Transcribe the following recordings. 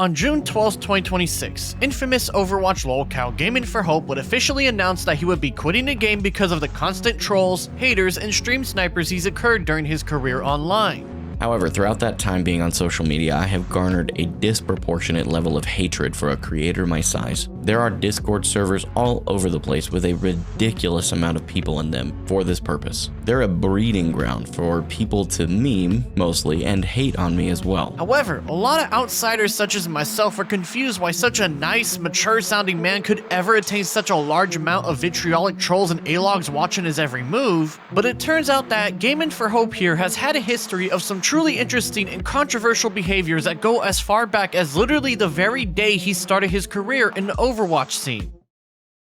On June 12, 2026, infamous Overwatch Lolcow Gamin4Hope would officially announce that he would be quitting the game because of the constant trolls, haters, and stream snipers he's incurred during his career online. However, throughout that time being on social media, I have garnered a disproportionate level of hatred for a creator my size. There are Discord servers all over the place with a ridiculous amount of people in them for this purpose. They're a breeding ground for people to meme, mostly, and hate on me as well. However, a lot of outsiders such as myself were confused why such a nice, mature-sounding man could ever attain such a large amount of vitriolic trolls and A-logs watching his every move, but it turns out that Gamin4Hope here has had a history of some truly interesting and controversial behaviors that go as far back as literally the very day he started his career in the Overwatch scene.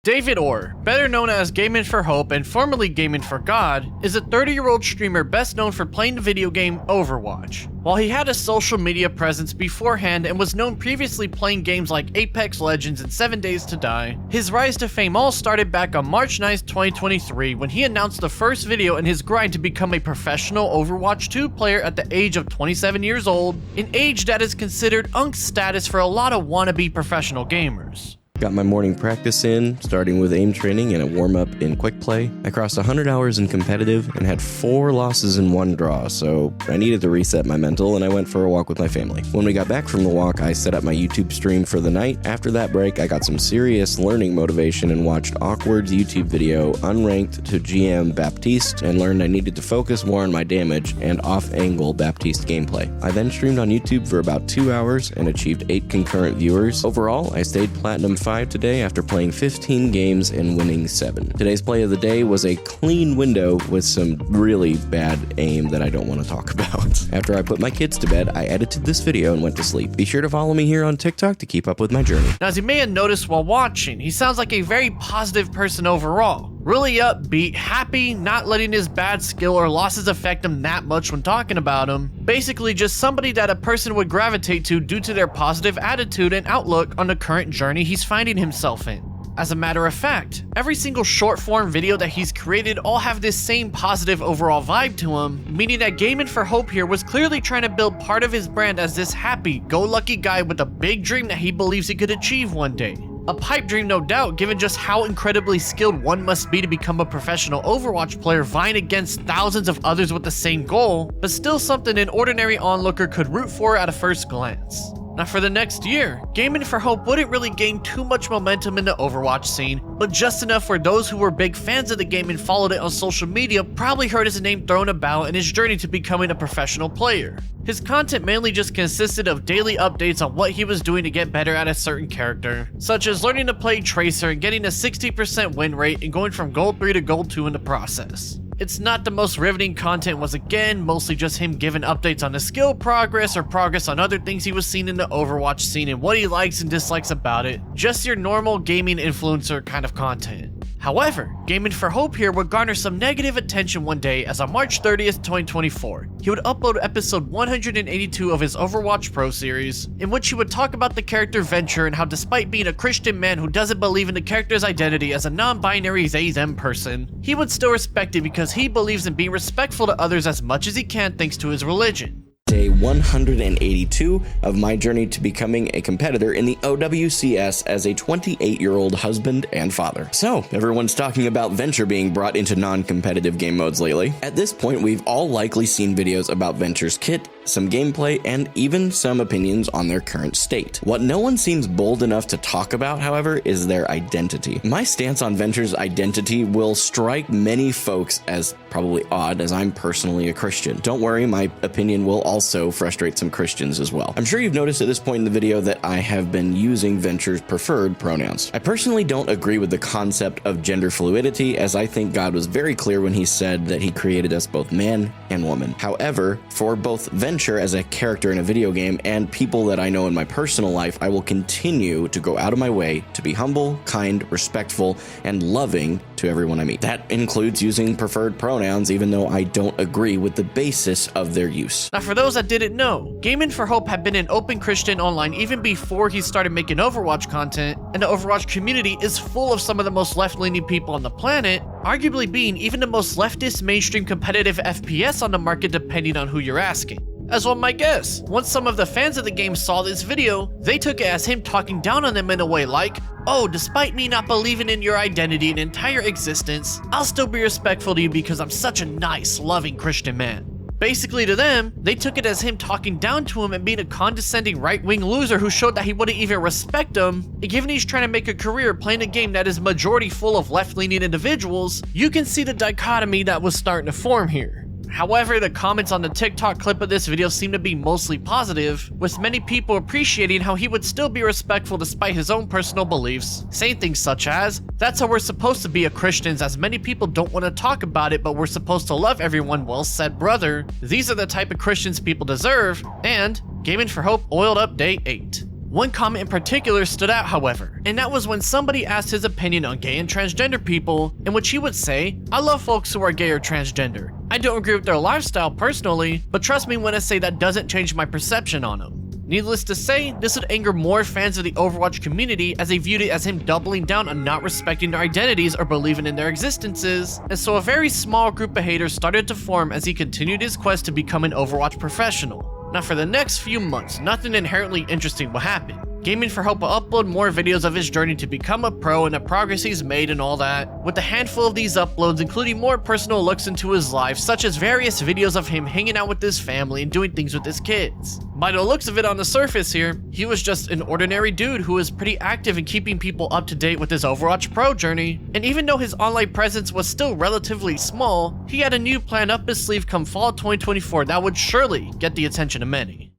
David Orr, better known as Gamin4Hope and formerly Gamin4God, is a 30-year-old streamer best known for playing the video game Overwatch. While he had a social media presence beforehand and was known previously playing games like Apex Legends and 7 Days to Die, his rise to fame all started back on March 9, 2023 when he announced the first video in his grind to become a professional Overwatch 2 player at the age of 27 years old, an age that is considered UNC status for a lot of wannabe professional gamers. Got my morning practice in, starting with aim training and a warm-up in quick play. I crossed 100 hours in competitive and had 4 losses and 1 draw, so I needed to reset my mental and I went for a walk with my family. When we got back from the walk, I set up my YouTube stream for the night. After that break, I got some serious learning motivation and watched Awkward's YouTube video, Unranked to GM Baptiste, and learned I needed to focus more on my damage and off-angle Baptiste gameplay. I then streamed on YouTube for about 2 hours and achieved 8 concurrent viewers. Overall, I stayed Platinum 5 today after playing 15 games and winning 7. Today's play of the day was a clean window with some really bad aim that I don't want to talk about. After I put my kids to bed, I edited this video and went to sleep. Be sure to follow me here on TikTok to keep up with my journey. Now, as you may have noticed while watching, he sounds like a very positive person overall. Really upbeat, happy, not letting his bad skill or losses affect him that much when talking about him. Basically just somebody that a person would gravitate to due to their positive attitude and outlook on the current journey he's finding himself in. As a matter of fact, every single short form video that he's created all have this same positive overall vibe to him, meaning that Gamin4Hope here was clearly trying to build part of his brand as this happy-go-lucky guy with a big dream that he believes he could achieve one day. A pipe dream, no doubt, given just how incredibly skilled one must be to become a professional Overwatch player vying against thousands of others with the same goal, but still something an ordinary onlooker could root for at a first glance. Now for the next year, Gamin4Hope wouldn't really gain too much momentum in the Overwatch scene, but just enough where those who were big fans of the game and followed it on social media probably heard his name thrown about in his journey to becoming a professional player. His content mainly just consisted of daily updates on what he was doing to get better at a certain character, such as learning to play Tracer and getting a 60% win rate and going from Gold 3 to Gold 2 in the process. It's not the most riveting content, was again mostly just him giving updates on his skill progress or progress on other things he was seeing in the Overwatch scene and what he likes and dislikes about it. Just your normal gaming influencer kind of content. However, Gamin4Hope here would garner some negative attention one day as on March 30th, 2024, he would upload episode 182 of his Overwatch Pro series, in which he would talk about the character Venture and how despite being a Christian man who doesn't believe in the character's identity as a non-binary they-them person, he would still respect it because he believes in being respectful to others as much as he can thanks to his religion. Day 182 of my journey to becoming a competitor in the OWCS as a 28-year-old husband and father. So, everyone's talking about Venture being brought into non-competitive game modes lately. At this point, we've all likely seen videos about Venture's kit, some gameplay, and even some opinions on their current state. What no one seems bold enough to talk about, however, is their identity. My stance on Venture's identity will strike many folks as probably odd, as I'm personally a Christian. Don't worry, my opinion will also frustrate some Christians as well. I'm sure you've noticed at this point in the video that I have been using Venture's preferred pronouns. I personally don't agree with the concept of gender fluidity, as I think God was very clear when he said that he created us both man and woman. However, for both Venture as a character in a video game and people that I know in my personal life, I will continue to go out of my way to be humble, kind, respectful, and loving to everyone I meet. That includes using preferred pronouns, even though I don't agree with the basis of their use. Now for those that didn't know, Gamin4Hope had been an open Christian online even before he started making Overwatch content, and the Overwatch community is full of some of the most left-leaning people on the planet, arguably being even the most leftist mainstream competitive FPS on the market depending on who you're asking. As one might guess, once some of the fans of the game saw this video, they took it as him talking down on them in a way like, "Oh, despite me not believing in your identity and entire existence, I'll still be respectful to you because I'm such a nice, loving Christian man." Basically to them, they took it as him talking down to him and being a condescending right-wing loser who showed that he wouldn't even respect him, and given he's trying to make a career playing a game that is majority full of left-leaning individuals, you can see the dichotomy that was starting to form here. However, the comments on the TikTok clip of this video seem to be mostly positive, with many people appreciating how he would still be respectful despite his own personal beliefs, saying things such as, "That's how we're supposed to be as Christians, as many people don't want to talk about it, but we're supposed to love everyone, well said brother. These are the type of Christians people deserve," and Gamin4Hope oiled up day 8. One comment in particular stood out, however, and that was when somebody asked his opinion on gay and transgender people, in which he would say, "I love folks who are gay or transgender. I don't agree with their lifestyle personally, but trust me when I say that doesn't change my perception on them." Needless to say, this would anger more fans of the Overwatch community as they viewed it as him doubling down on not respecting their identities or believing in their existences, and so a very small group of haters started to form as he continued his quest to become an Overwatch professional. Now for the next few months, nothing inherently interesting will happen. Gamin4Hope will upload more videos of his journey to become a pro and the progress he's made and all that, with a handful of these uploads including more personal looks into his life, such as various videos of him hanging out with his family and doing things with his kids. By the looks of it on the surface here, he was just an ordinary dude who was pretty active in keeping people up to date with his Overwatch pro journey, and even though his online presence was still relatively small, he had a new plan up his sleeve come fall 2024 that would surely get the attention of many.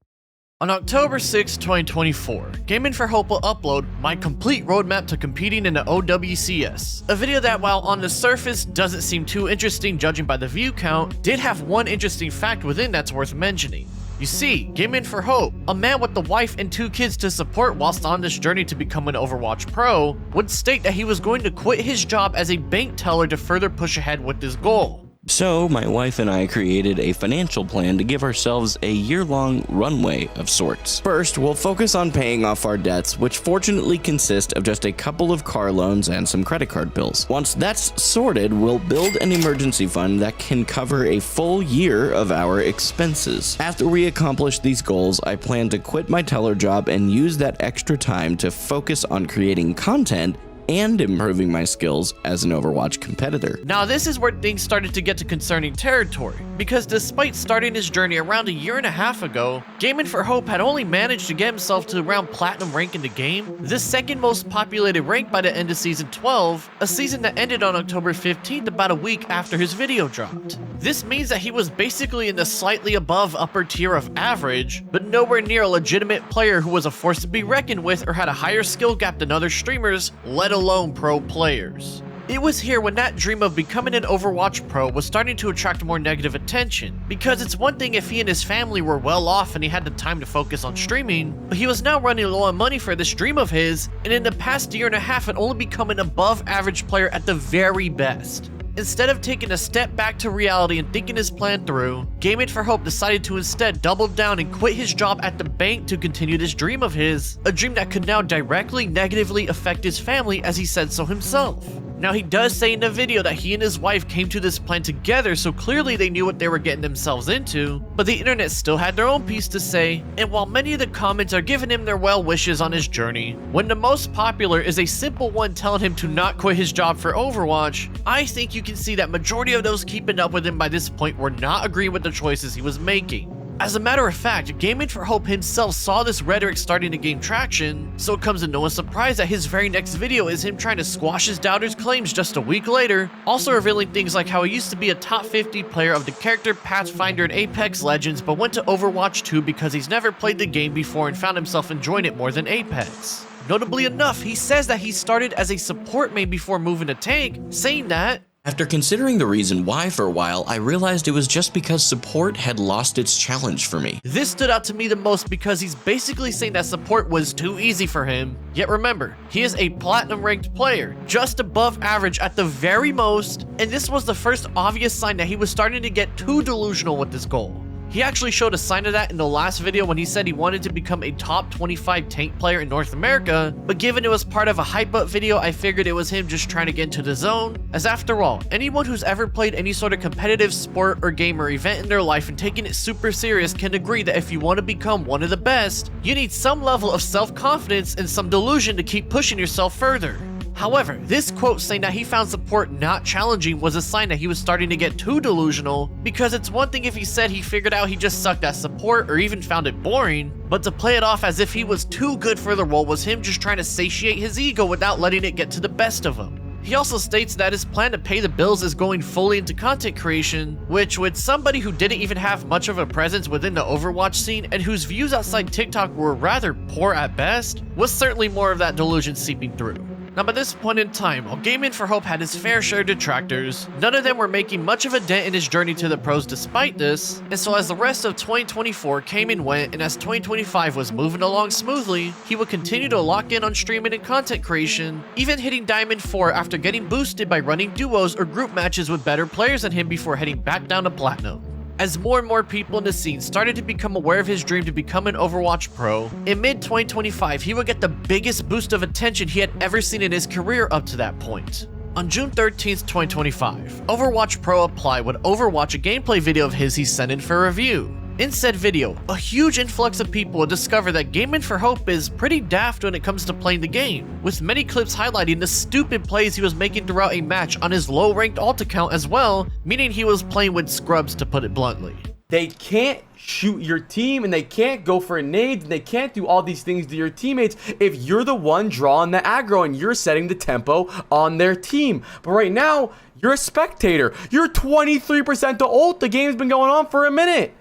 On October 6, 2024, Gamin4Hope will upload my complete roadmap to competing in the OWCS, a video that while on the surface doesn't seem too interesting judging by the view count, did have one interesting fact within that's worth mentioning. You see, Gamin4Hope, a man with a wife and 2 kids to support whilst on this journey to become an Overwatch pro, would state that he was going to quit his job as a bank teller to further push ahead with this goal. So, my wife and I created a financial plan to give ourselves a year-long runway of sorts. First, we'll focus on paying off our debts, which fortunately consist of just a couple of car loans and some credit card bills. Once that's sorted, we'll build an emergency fund that can cover a full year of our expenses. After we accomplish these goals, I plan to quit my teller job and use that extra time to focus on creating content and improving my skills as an Overwatch competitor. Now this is where things started to get to concerning territory, because despite starting his journey around a year and a half ago, Gamin4Hope had only managed to get himself to around platinum rank in the game, the second most populated rank by the end of season 12, a season that ended on October 15th, about a week after his video dropped. This means that he was basically in the slightly above upper tier of average, but nowhere near a legitimate player who was a force to be reckoned with or had a higher skill gap than other streamers, let alone pro players. It was here when that dream of becoming an Overwatch pro was starting to attract more negative attention, because it's one thing if he and his family were well off and he had the time to focus on streaming, but he was now running low on money for this dream of his, and in the past year and a half had only become an above average player at the very best. Instead of taking a step back to reality and thinking his plan through, Gamin4Hope decided to instead double down and quit his job at the bank to continue this dream of his, a dream that could now directly negatively affect his family as he said so himself. Now he does say in the video that he and his wife came to this plan together, so clearly they knew what they were getting themselves into, but the internet still had their own piece to say, and while many of the comments are giving him their well wishes on his journey, when the most popular is a simple one telling him to not quit his job for Overwatch, I think you can see that majority of those keeping up with him by this point were not agreeing with the choices he was making. As a matter of fact, Gamin4Hope himself saw this rhetoric starting to gain traction, so it comes to no surprise that his very next video is him trying to squash his doubters' claims just a week later, also revealing things like how he used to be a top 50 player of the character Pathfinder in Apex Legends but went to Overwatch 2 because he's never played the game before and found himself enjoying it more than Apex. Notably enough, he says that he started as a support main before moving to tank, saying that, after considering the reason why for a while, I realized it was just because support had lost its challenge for me. This stood out to me the most because he's basically saying that support was too easy for him. Yet remember, he is a platinum ranked player, just above average at the very most, and this was the first obvious sign that he was starting to get too delusional with this goal. He actually showed a sign of that in the last video when he said he wanted to become a top 25 tank player in North America, but given it was part of a hype up video, I figured it was him just trying to get into the zone, as after all, anyone who's ever played any sort of competitive sport or game or event in their life and taken it super serious can agree that if you want to become one of the best, you need some level of self-confidence and some delusion to keep pushing yourself further. However, this quote saying that he found support not challenging was a sign that he was starting to get too delusional, because it's one thing if he said he figured out he just sucked at support or even found it boring, but to play it off as if he was too good for the role was him just trying to satiate his ego without letting it get to the best of him. He also states that his plan to pay the bills is going fully into content creation, which with somebody who didn't even have much of a presence within the Overwatch scene and whose views outside TikTok were rather poor at best, was certainly more of that delusion seeping through. Now by this point in time, while Gamin4Hope had his fair share of detractors, none of them were making much of a dent in his journey to the pros despite this, and so as the rest of 2024 came and went, and as 2025 was moving along smoothly, he would continue to lock in on streaming and content creation, even hitting Diamond 4 after getting boosted by running duos or group matches with better players than him before heading back down to Platinum. As more and more people in the scene started to become aware of his dream to become an Overwatch pro, in mid-2025 he would get the biggest boost of attention he had ever seen in his career up to that point. On June 13th, 2025, Overwatch Pro Apply would overwatch a gameplay video of his he sent in for review. In said video, a huge influx of people would discover that Gamin4Hope is pretty daft when it comes to playing the game, with many clips highlighting the stupid plays he was making throughout a match on his low-ranked ult account as well, meaning he was playing with scrubs to put it bluntly. They can't shoot your team, and they can't go for nades, and they can't do all these things to your teammates if you're the one drawing the aggro and you're setting the tempo on their team. But right now, you're a spectator. You're 23% to ult. The game's been going on for a minute.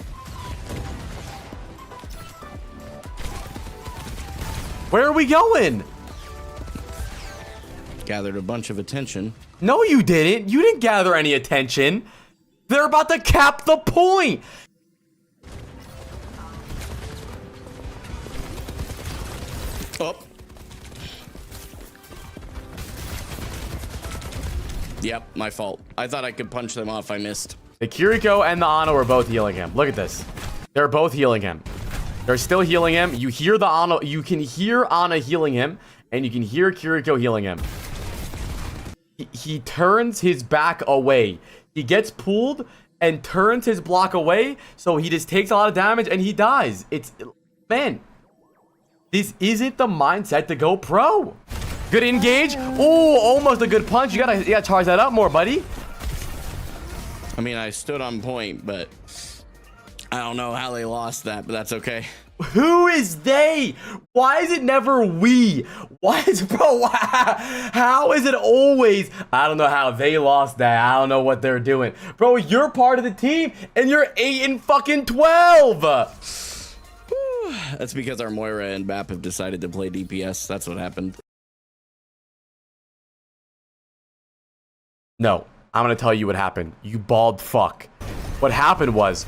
Where are we going? Gathered a bunch of attention. No, you didn't. You didn't gather any attention. They're about to cap the point. Oh. Yep, my fault. I thought I could punch them off. I missed. The Kiriko and the Ana were both healing him. Look at this. They're both healing him. They're still healing him. You hear the Ana. You can hear Ana healing him, and you can hear Kiriko healing him. He turns his back away. He gets pulled and turns his block away, so he just takes a lot of damage and he dies. Man, this isn't the mindset to go pro. Good engage. Oh, almost a good punch. You gotta charge that up more, buddy. I mean, I stood on point, but I don't know how they lost that, but that's okay. Who is they? Why is it never we? Why is, bro, how is it always, I don't know how they lost that. I don't know what they're doing. Bro, you're part of the team and you're 8-12. That's because our Moira and Bap have decided to play DPS. That's what happened. No, I'm gonna tell you what happened. You bald fuck. What happened was,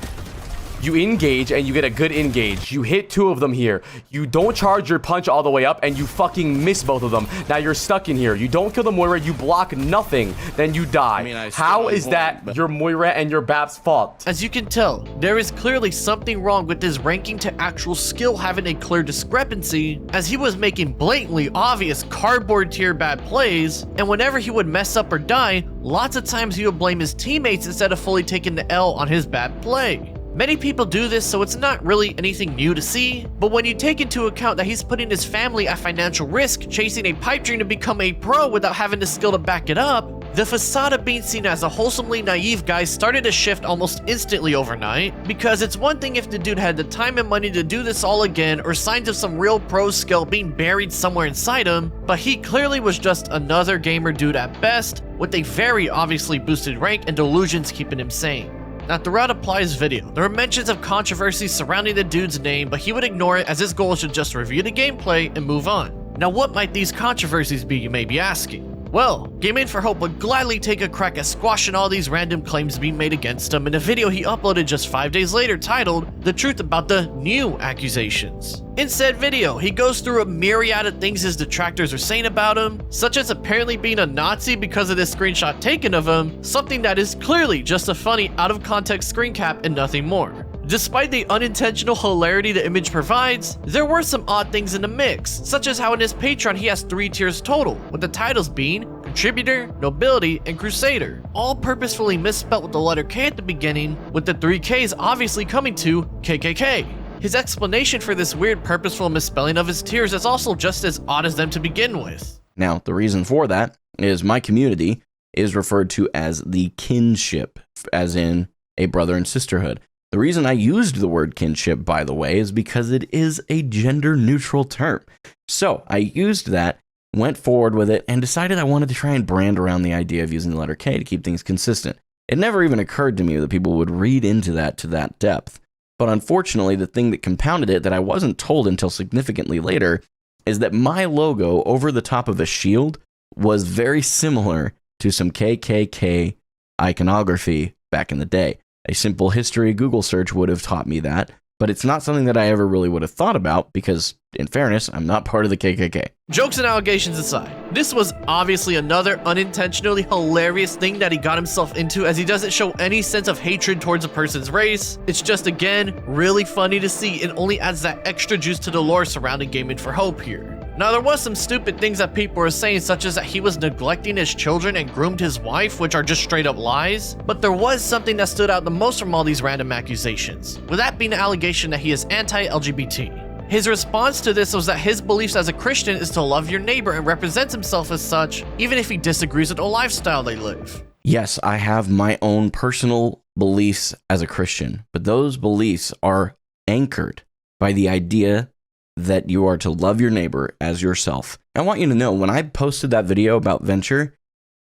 you engage and you get a good engage. You hit 2 of them here. You don't charge your punch all the way up and you fucking miss both of them. Now you're stuck in here. You don't kill the Moira, you block nothing, then you die. I mean, how is that your Moira and your Bap's fault? As you can tell, there is clearly something wrong with his ranking to actual skill having a clear discrepancy, as he was making blatantly obvious cardboard tier bad plays, and whenever he would mess up or die, lots of times he would blame his teammates instead of fully taking the L on his bad play. Many people do this, so it's not really anything new to see, but when you take into account that he's putting his family at financial risk chasing a pipe dream to become a pro without having the skill to back it up, the facade of being seen as a wholesomely naive guy started to shift almost instantly overnight, because it's one thing if the dude had the time and money to do this all again or signs of some real pro skill being buried somewhere inside him, but he clearly was just another gamer dude at best, with a very obviously boosted rank and delusions keeping him sane. Now, throughout Apply's video, there were mentions of controversy surrounding the dude's name, but he would ignore it as his goal was to just review the gameplay and move on. Now, what might these controversies be, you may be asking? Well, Gamin4Hope would gladly take a crack at squashing all these random claims being made against him in a video he uploaded just 5 days later titled, "The Truth About the New Accusations." In said video, he goes through a myriad of things his detractors are saying about him, such as apparently being a Nazi because of this screenshot taken of him, something that is clearly just a funny out of context screen cap and nothing more. Despite the unintentional hilarity the image provides, there were some odd things in the mix, such as how in his Patreon he has 3 tiers total, with the titles being Contributor, Nobility, and Crusader, all purposefully misspelled with the letter K at the beginning, with the 3 Ks obviously coming to KKK. His explanation for this weird purposeful misspelling of his tiers is also just as odd as them to begin with. Now, the reason for that is my community is referred to as the kinship, as in a brother and sisterhood. The reason I used the word kinship, by the way, is because it is a gender-neutral term. So I used that, went forward with it, and decided I wanted to try and brand around the idea of using the letter K to keep things consistent. It never even occurred to me that people would read into that to that depth. But unfortunately, the thing that compounded it that I wasn't told until significantly later is that my logo over the top of a shield was very similar to some KKK iconography back in the day. A simple history Google search would have taught me that, but it's not something that I ever really would have thought about because, in fairness, I'm not part of the KKK. Jokes and allegations aside, this was obviously another unintentionally hilarious thing that he got himself into, as he doesn't show any sense of hatred towards a person's race. It's just, again, really funny to see and only adds that extra juice to the lore surrounding Gamin4Hope here. Now, there was some stupid things that people were saying, such as that he was neglecting his children and groomed his wife, which are just straight up lies. But there was something that stood out the most from all these random accusations, with that being the allegation that he is anti-LGBT. His response to this was that his beliefs as a Christian is to love your neighbor and represents himself as such, even if he disagrees with the lifestyle they live. Yes, I have my own personal beliefs as a Christian, but those beliefs are anchored by the idea that you are to love your neighbor as yourself. I want you to know, when I posted that video about Venture,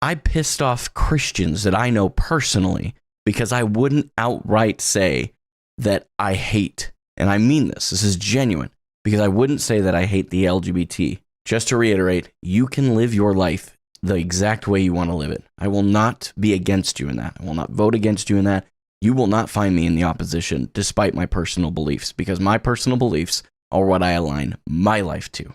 I pissed off Christians that I know personally because I wouldn't outright say that I hate, and I mean this is genuine, because I wouldn't say that I hate the LGBT. Just to reiterate, you can live your life the exact way you want to live it. I will not be against you in that. I will not vote against you in that. You will not find me in the opposition despite my personal beliefs, because my personal beliefs are what I align my life to,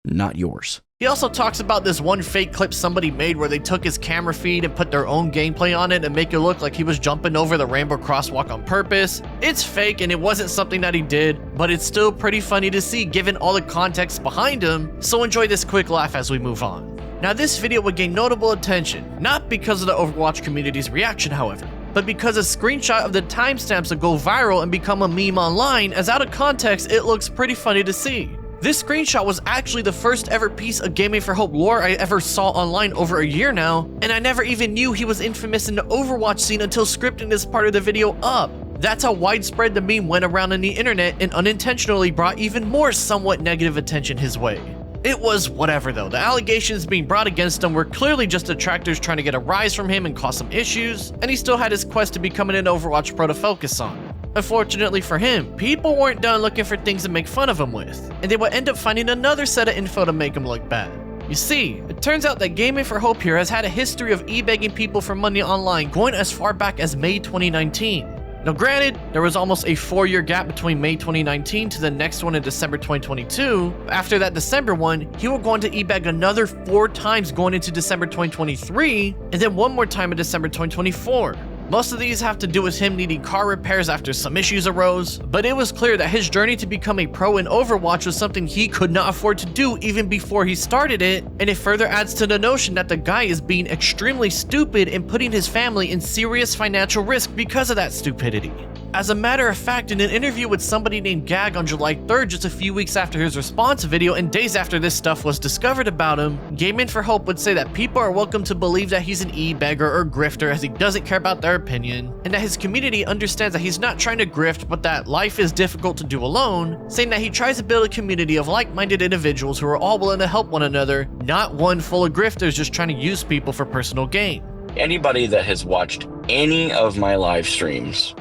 not yours. He also talks about this one fake clip somebody made where they took his camera feed and put their own gameplay on it and make it look like he was jumping over the rainbow crosswalk on purpose. It's fake and it wasn't something that he did, but it's still pretty funny to see given all the context behind him, so enjoy this quick laugh as we move on. Now, this video would gain notable attention, not because of the Overwatch community's reaction, however, but because a screenshot of the timestamps will go viral and become a meme online, as out of context, it looks pretty funny to see. This screenshot was actually the first ever piece of Gamin4Hope lore I ever saw online over a year now, and I never even knew he was infamous in the Overwatch scene until scripting this part of the video up. That's how widespread the meme went around on the internet and unintentionally brought even more somewhat negative attention his way. It was whatever though, the allegations being brought against him were clearly just detractors trying to get a rise from him and cause some issues, and he still had his quest to becoming an Overwatch pro to focus on. Unfortunately for him, people weren't done looking for things to make fun of him with, and they would end up finding another set of info to make him look bad. You see, it turns out that Gamin4Hope here has had a history of e-begging people for money online going as far back as May 2019. Now granted, there was almost a 4-year gap between May 2019 to the next one in December 2022. After that December one, he would go on to e-beg another 4 times going into December 2023, and then one more time in December 2024. Most of these have to do with him needing car repairs after some issues arose, but it was clear that his journey to become a pro in Overwatch was something he could not afford to do even before he started it, and it further adds to the notion that the guy is being extremely stupid and putting his family in serious financial risk because of that stupidity. As a matter of fact, in an interview with somebody named Gag on July 3rd, just a few weeks after his response video and days after this stuff was discovered about him, Gamin4Hope would say that people are welcome to believe that he's an e-beggar or grifter as he doesn't care about their opinion, and that his community understands that he's not trying to grift but that life is difficult to do alone, saying that he tries to build a community of like-minded individuals who are all willing to help one another, not one full of grifters just trying to use people for personal gain. Anybody that has watched any of my live streams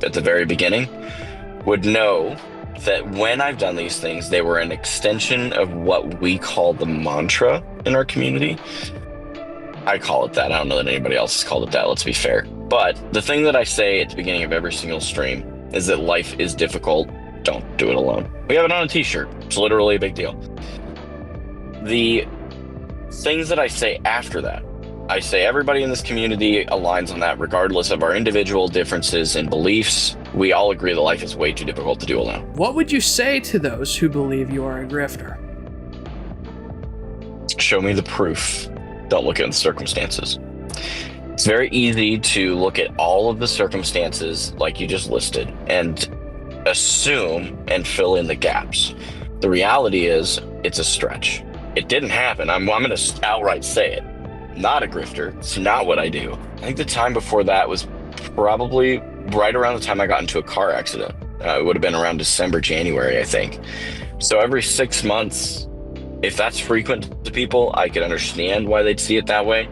at the very beginning would know that when I've done these things, they were an extension of what we call the mantra in our community. I call it that. I don't know that anybody else has called it that, let's be fair. But the thing that I say at the beginning of every single stream is that life is difficult. Don't do it alone. We have it on a t-shirt. It's literally a big deal. The things that I say after that, I say everybody in this community aligns on that regardless of our individual differences in beliefs, we all agree that life is way too difficult to do alone. What would you say to those who believe you are a grifter? Show me the proof. Don't look at the circumstances. It's very easy to look at all of the circumstances like you just listed and assume and fill in the gaps. The reality is it's a stretch. It didn't happen. I'm going to outright say it. Not a grifter. It's not what I do. I think the time before that was probably right around the time I got into a car accident. It would have been around December, January, I think. So every 6 months, if that's frequent to people, I could understand why they'd see it that way.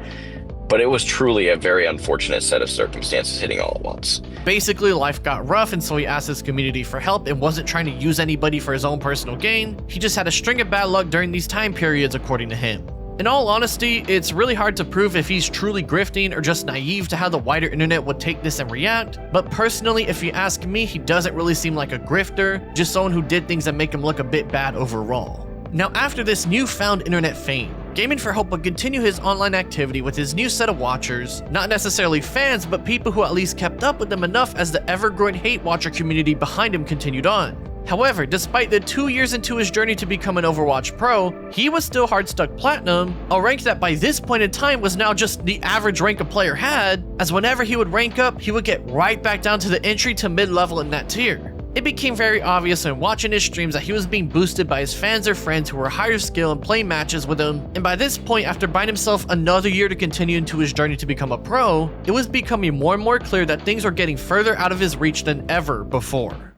But it was truly a very unfortunate set of circumstances hitting all at once. Basically, life got rough, and so he asked his community for help and wasn't trying to use anybody for his own personal gain. He just had a string of bad luck during these time periods, according to him. In all honesty, it's really hard to prove if he's truly grifting or just naive to how the wider internet would take this and react, but personally, if you ask me, he doesn't really seem like a grifter, just someone who did things that make him look a bit bad overall. Now, after this newfound internet fame, Gamin4Hope would continue his online activity with his new set of watchers, not necessarily fans, but people who at least kept up with him enough as the ever-growing hate watcher community behind him continued on. However, despite the 2 years into his journey to become an Overwatch pro, he was still hard stuck platinum, a rank that by this point in time was now just the average rank a player had, as whenever he would rank up, he would get right back down to the entry to mid-level in that tier. It became very obvious when watching his streams that he was being boosted by his fans or friends who were higher skill and playing matches with him, and by this point, after buying himself another year to continue into his journey to become a pro, it was becoming more and more clear that things were getting further out of his reach than ever before.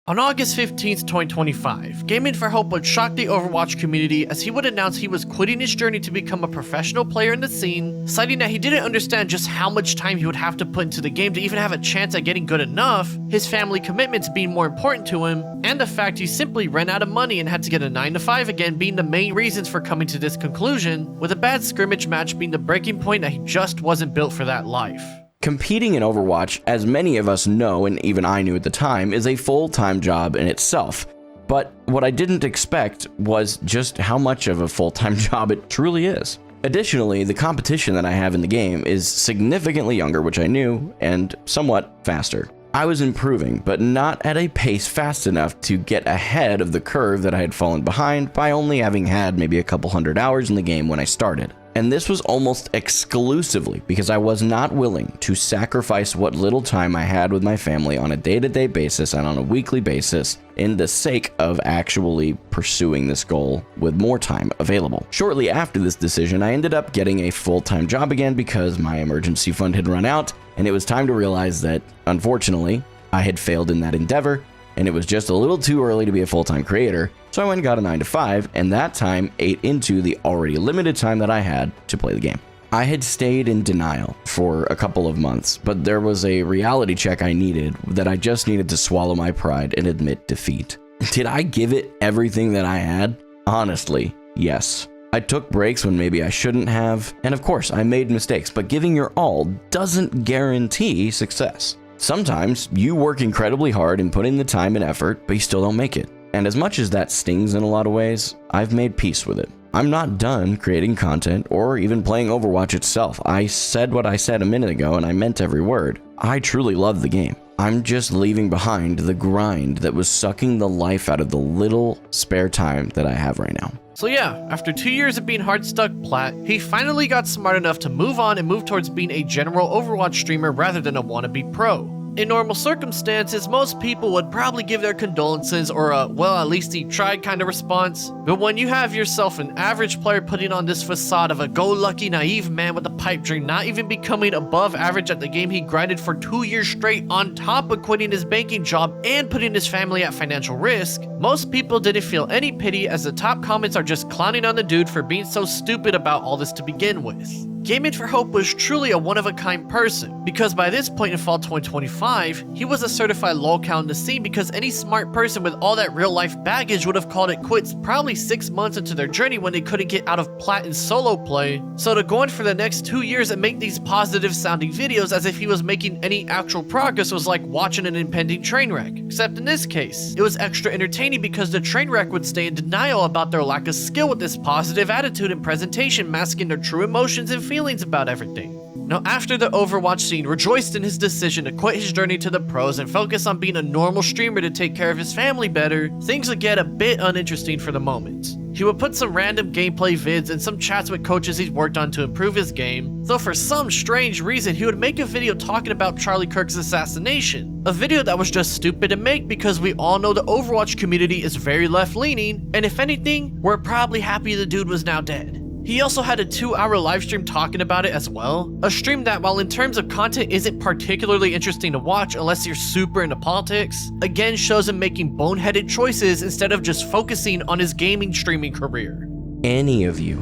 On August 15th, 2025, Gamin4Hope would shock the Overwatch community as he would announce he was quitting his journey to become a professional player in the scene, citing that he didn't understand just how much time he would have to put into the game to even have a chance at getting good enough, his family commitments being more important to him, and the fact he simply ran out of money and had to get a 9-to-5 again being the main reasons for coming to this conclusion, with a bad scrimmage match being the breaking point that he just wasn't built for that life. Competing in Overwatch, as many of us know, and even I knew at the time, is a full-time job in itself. But what I didn't expect was just how much of a full-time job it truly is. Additionally, the competition that I have in the game is significantly younger, which I knew, and somewhat faster. I was improving, but not at a pace fast enough to get ahead of the curve that I had fallen behind by only having had maybe a couple hundred hours in the game when I started. And this was almost exclusively because I was not willing to sacrifice what little time I had with my family on a day-to-day basis and on a weekly basis in the sake of actually pursuing this goal with more time available. Shortly after this decision, I ended up getting a full-time job again because my emergency fund had run out, and it was time to realize that, unfortunately, I had failed in that endeavor, and it was just a little too early to be a full-time creator, so I went and got a 9-to-5, and that time ate into the already limited time that I had to play the game. I had stayed in denial for a couple of months, but there was a reality check I needed that I just needed to swallow my pride and admit defeat. Did I give it everything that I had? Honestly, yes. I took breaks when maybe I shouldn't have, and of course, I made mistakes, but giving your all doesn't guarantee success. Sometimes you work incredibly hard and put in the time and effort, but you still don't make it. And as much as that stings in a lot of ways, I've made peace with it. I'm not done creating content or even playing Overwatch itself. I said what I said a minute ago and I meant every word. I truly love the game. I'm just leaving behind the grind that was sucking the life out of the little spare time that I have right now. So yeah, after 2 years of being hard stuck plat, he finally got smart enough to move on and move towards being a general Overwatch streamer rather than a wannabe pro. In normal circumstances, most people would probably give their condolences or a, well, at least he tried kind of response. But when you have yourself an average player putting on this facade of a go-lucky naive man with a pipe dream, not even becoming above average at the game he grinded for 2 years straight on top of quitting his banking job and putting his family at financial risk, most people didn't feel any pity as the top comments are just clowning on the dude for being so stupid about all this to begin with. Gamin4Hope was truly a one-of-a-kind person, because by this point in fall 2025, he was a certified Lolcow in the scene because any smart person with all that real-life baggage would have called it quits probably 6 months into their journey when they couldn't get out of plat and solo play, so to go on for the next 2 years and make these positive-sounding videos as if he was making any actual progress was like watching an impending train wreck, except in this case, it was extra entertaining because the train wreck would stay in denial about their lack of skill with this positive attitude and presentation masking their true emotions and feelings about everything. Now, after the Overwatch scene rejoiced in his decision to quit his journey to the pros and focus on being a normal streamer to take care of his family better, things would get a bit uninteresting for the moment. He would put some random gameplay vids and some chats with coaches he's worked on to improve his game, though for some strange reason he would make a video talking about Charlie Kirk's assassination. A video that was just stupid to make because we all know the Overwatch community is very left-leaning, and if anything, we're probably happy the dude was now dead. He also had a 2-hour livestream talking about it as well, a stream that while in terms of content isn't particularly interesting to watch unless you're super into politics, again shows him making boneheaded choices instead of just focusing on his gaming streaming career. Any of you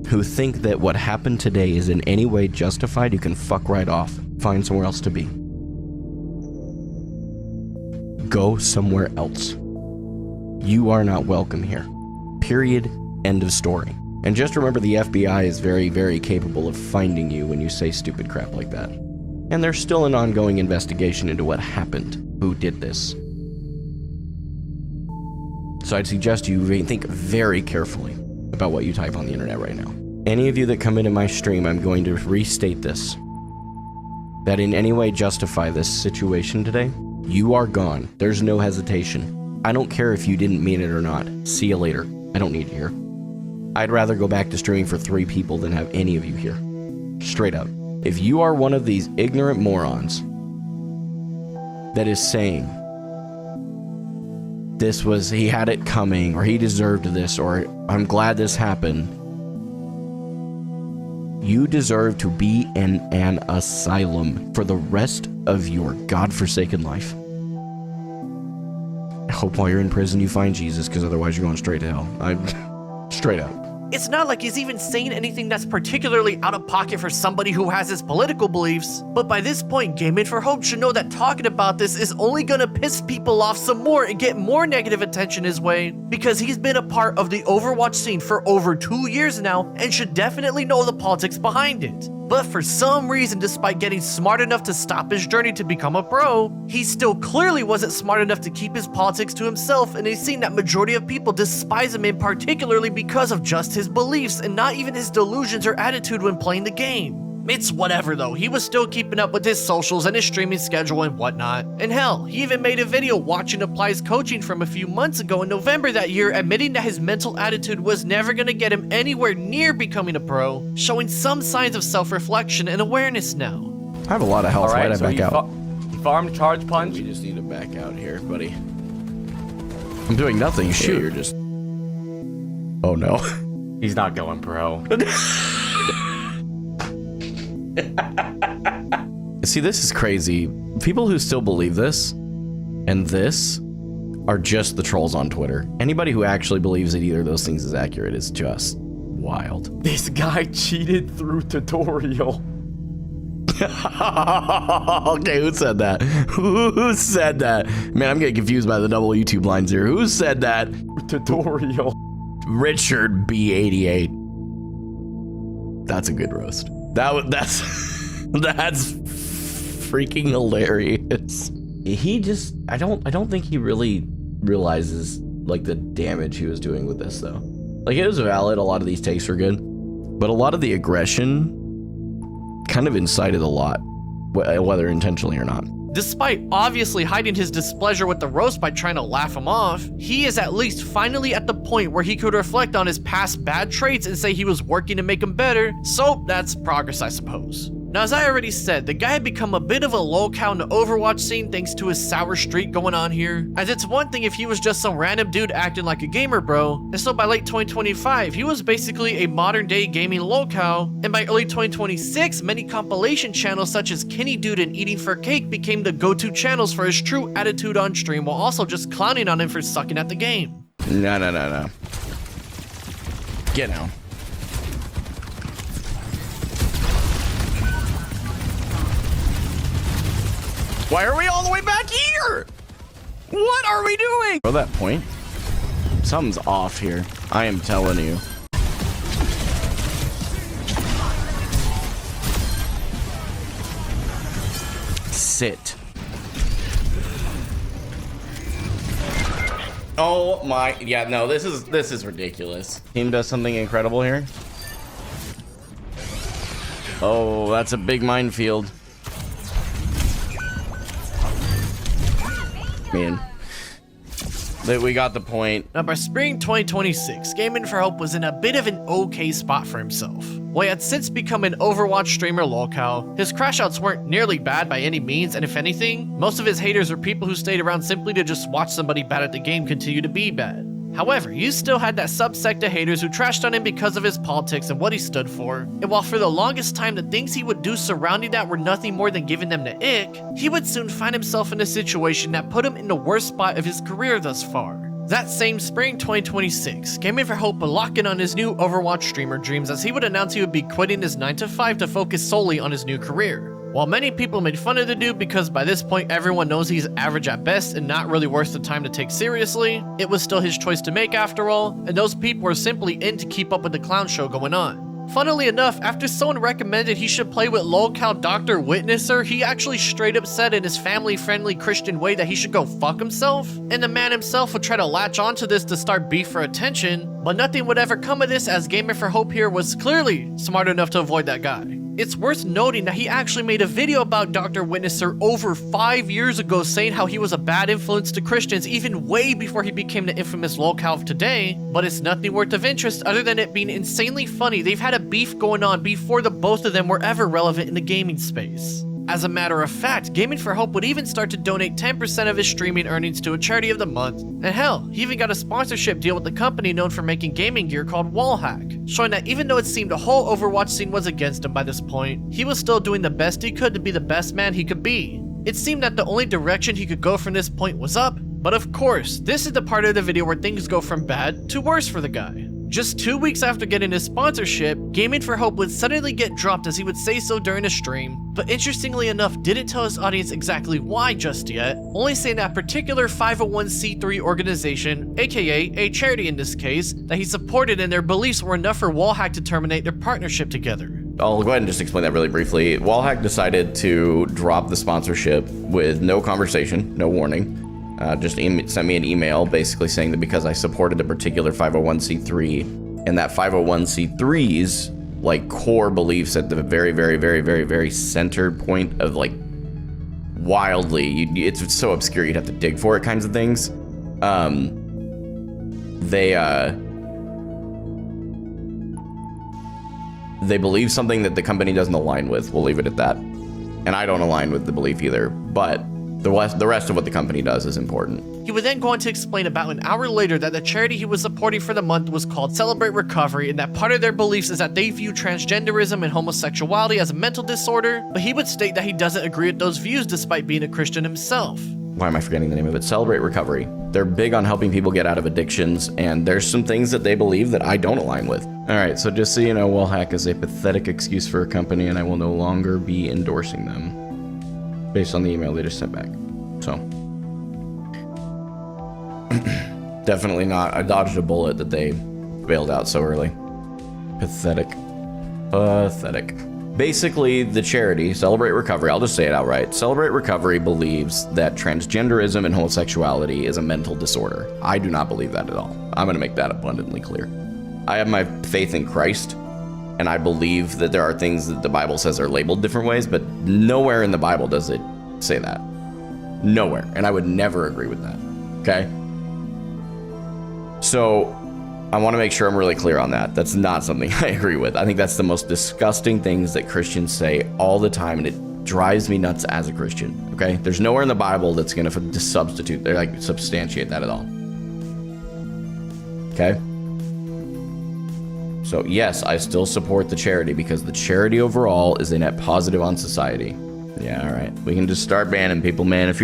who think that what happened today is in any way justified, you can fuck right off. Find somewhere else to be. Go somewhere else. You are not welcome here. Period. End of story. And just remember, the FBI is very, very capable of finding you when you say stupid crap like that. And there's still an ongoing investigation into what happened, who did this. So I'd suggest you think very carefully about what you type on the internet right now. Any of you that come into my stream, I'm going to restate this. That in any way justify this situation today, you are gone. There's no hesitation. I don't care if you didn't mean it or not. See you later. I don't need you here. I'd rather go back to streaming for 3 people than have any of you here. Straight up. If you are one of these ignorant morons that is saying this was, he had it coming, or he deserved this, or I'm glad this happened, you deserve to be in an asylum for the rest of your godforsaken life. I hope while you're in prison you find Jesus, because otherwise you're going straight to hell. Straight up. It's not like he's even saying anything that's particularly out of pocket for somebody who has his political beliefs, but by this point, Gamin4Hope should know that talking about this is only gonna piss people off some more and get more negative attention his way, because he's been a part of the Overwatch scene for over 2 years now and should definitely know the politics behind it. But for some reason, despite getting smart enough to stop his journey to become a pro, he still clearly wasn't smart enough to keep his politics to himself, and he's seen that majority of people despise him in particularly because of just his beliefs and not even his delusions or attitude when playing the game. It's whatever though, he was still keeping up with his socials and his streaming schedule and whatnot. And hell, he even made a video watching Apply's coaching from a few months ago in November that year, admitting that his mental attitude was never gonna get him anywhere near becoming a pro, showing some signs of self-reflection and awareness now. I have a lot of health. All right, Why'd I so back out? you farmed charge punch. You just need to back out here, buddy. I'm doing nothing. Shoot. You're just... Oh no. He's not going pro. See, this is crazy. People who still believe this and this are just the trolls on Twitter. Anybody who actually believes that either of those things is accurate is just wild. This guy cheated through tutorial. Okay, who said that? Who said that? Man, I'm getting confused by the double YouTube lines here. Who said that? Tutorial. Richard B88. That's a good roast. That's freaking hilarious. He just I don't think he really realizes like the damage he was doing with this though. Like, it was valid, a lot of these takes were good, but a lot of the aggression kind of incited a lot, whether intentionally or not. Despite obviously hiding his displeasure with the roast by trying to laugh him off, he is at least finally at the point where he could reflect on his past bad traits and say he was working to make them better, so that's progress, I suppose. Now, as I already said, the guy had become a bit of a Lolcow in the Overwatch scene thanks to his sour streak going on here, as it's one thing if he was just some random dude acting like a gamer bro, and so by late 2025, he was basically a modern day gaming Lolcow, and by early 2026, many compilation channels such as Kenny Dude and Eating for Cake became the go-to channels for his true attitude on stream while also just clowning on him for sucking at the game. No. Get down. Why are we all the way back here? What are we doing? Bro, that point? Something's off here. I am telling you. Sit. Oh my, yeah, no, this is ridiculous. Team does something incredible here. Oh, that's a big minefield. Man. But we got the point. Now, by spring 2026, Gamin4Hope was in a bit of an okay spot for himself. While he had since become an Overwatch streamer Lolcow, his crashouts weren't nearly bad by any means, and if anything, most of his haters were people who stayed around simply to just watch somebody bad at the game continue to be bad. However, you still had that subsect of haters who trashed on him because of his politics and what he stood for, and while for the longest time the things he would do surrounding that were nothing more than giving them the ick, he would soon find himself in a situation that put him in the worst spot of his career thus far. That same spring 2026, Gamin4Hope would lock in on his new Overwatch streamer dreams as he would announce he would be quitting his 9-to-5 to focus solely on his new career. While many people made fun of the dude because by this point everyone knows he's average at best and not really worth the time to take seriously, it was still his choice to make after all, and those people were simply in to keep up with the clown show going on. Funnily enough, after someone recommended he should play with Lolcow Dr. Witnesser, he actually straight up said in his family-friendly Christian way that he should go fuck himself, and the man himself would try to latch onto this to start beef for attention, but nothing would ever come of this as Gamin4Hope here was clearly smart enough to avoid that guy. It's worth noting that he actually made a video about Dr. Witnesser over 5 years ago saying how he was a bad influence to Christians even way before he became the infamous Lolcow of today, but it's nothing worth of interest other than it being insanely funny. They've had a beef going on before the both of them were ever relevant in the gaming space. As a matter of fact, Gamin4Hope would even start to donate 10% of his streaming earnings to a charity of the month, and hell, he even got a sponsorship deal with the company known for making gaming gear called Wallhack, showing that even though it seemed the whole Overwatch scene was against him by this point, he was still doing the best he could to be the best man he could be. It seemed that the only direction he could go from this point was up, but of course, this is the part of the video where things go from bad to worse for the guy. Just 2 weeks after getting his sponsorship, Gamin4Hope would suddenly get dropped as he would say so during a stream, but interestingly enough didn't tell his audience exactly why just yet, only saying that particular 501c3 organization, aka a charity in this case, that he supported and their beliefs were enough for Wallhack to terminate their partnership together. I'll go ahead and just explain that really briefly. Wallhack decided to drop the sponsorship with no conversation, no warning. Just sent me an email basically saying that because I supported a particular 501c3 and that 501c3's like core beliefs at the very center point of like wildly, it's so obscure you'd have to dig for it kinds of things. They believe something that the company doesn't align with. We'll leave it at that. And I don't align with the belief either, but the rest of what the company does is important. He would then go on to explain about an hour later that the charity he was supporting for the month was called Celebrate Recovery, and that part of their beliefs is that they view transgenderism and homosexuality as a mental disorder, but he would state that he doesn't agree with those views despite being a Christian himself. Why am I forgetting the name of it? Celebrate Recovery. They're big on helping people get out of addictions, and there's some things that they believe that I don't align with. All right, so just so you know, Wallhack is a pathetic excuse for a company, and I will no longer be endorsing them based on the email they just sent back. So definitely not. I dodged a bullet that they bailed out so early. Pathetic. Basically, the charity, Celebrate Recovery, I'll just say it outright. Celebrate Recovery believes that transgenderism and homosexuality is a mental disorder. I do not believe that at all. I'm going to make that abundantly clear. I have my faith in Christ, and I believe that there are things that the Bible says are labeled different ways, but nowhere in the Bible does it say that. Nowhere. And I would never agree with that. Okay? So I want to make sure I'm really clear on that. That's not something I agree with. I think that's the most disgusting things that Christians say all the time, and it drives me nuts as a Christian. Okay? There's nowhere in the Bible that's going to substantiate that at all. Okay? So yes, I still support the charity because the charity overall is a net positive on society. Yeah, all right. We can just start banning people, man. If